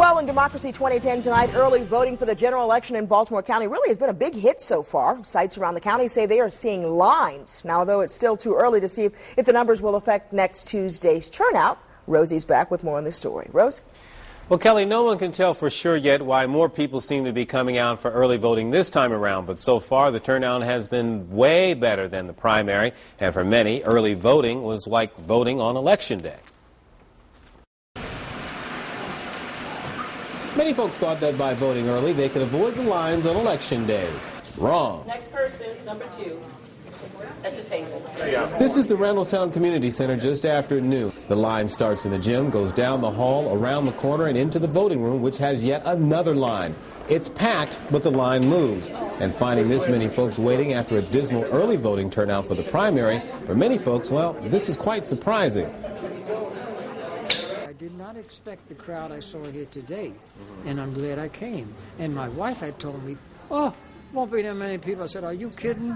Well, in Democracy 2010 tonight, early voting for the general election in Baltimore County really has been a big hit so far. Sites around the county say they are seeing lines. Now, though it's still too early to see if the numbers will affect next Tuesday's turnout, Rosie's back with more on this story. Rose? Well, Kelly, no one can tell for sure yet why more people seem to be coming out for early voting this time around. But so far, the turnout has been way better than the primary. And for many, early voting was like voting on Election Day. Many folks thought that by voting early, they could avoid the lines on Election Day. Wrong. Next person, number 2, at the table. This is the Randallstown Community Center just after noon. The line starts in the gym, goes down the hall, around the corner, and into the voting room, which has yet another line. It's packed, but the line moves. And finding this many folks waiting after a dismal early voting turnout for the primary, for many folks, well, this is quite surprising. I did not expect the crowd I saw here today, and I'm glad I came. And my wife had told me, oh, won't be that many people. I said, are you kidding?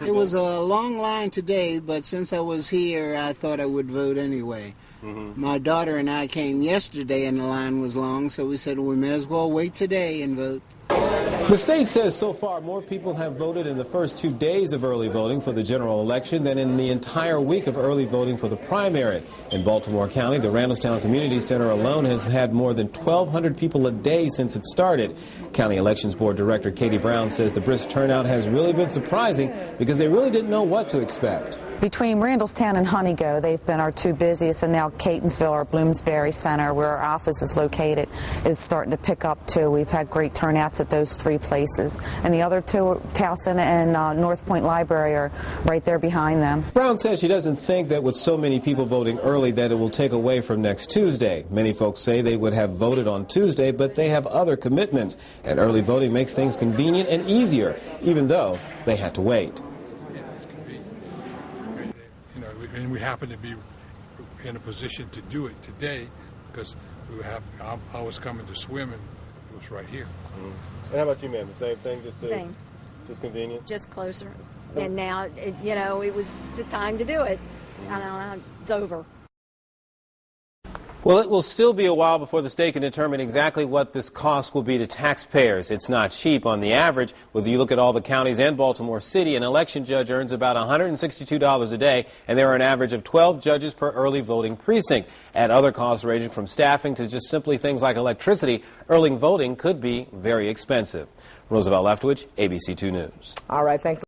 It was a long line today, but since I was here, I thought I would vote anyway. My daughter and I came yesterday and the line was long, so we said we may as well wait today and vote. The state says so far more people have voted in the first 2 days of early voting for the general election than in the entire week of early voting for the primary. In Baltimore County, the Randallstown Community Center alone has had more than 1,200 people a day since it started. County Elections Board Director Katie Brown says the brisk turnout has really been surprising because they really didn't know what to expect. Between Randallstown and Honeygo, they've been our two busiest, and now Catonsville, our Bloomsbury Center, where our office is located, is starting to pick up too. We've had great turnouts at those 3 places, and the other 2, Towson and North Point Library, are right there behind them. Brown says she doesn't think that with so many people voting early that it will take away from next Tuesday. Many folks say they would have voted on Tuesday, but they have other commitments, and early voting makes things convenient and easier, even though they had to wait. And we happen to be in a position to do it today because I was coming to swim and it was right here. And how about you, ma'am? The same thing? Same. Just convenient? Just closer. And now, it was the time to do it. I don't know, it's over. Well, it will still be a while before the state can determine exactly what this cost will be to taxpayers. It's not cheap on the average. Whether you look at all the counties and Baltimore City, an election judge earns about $162 a day, and there are an average of 12 judges per early voting precinct. At other costs ranging from staffing to just simply things like electricity, early voting could be very expensive. Roosevelt Leftwich, ABC 2 News. All right, thanks.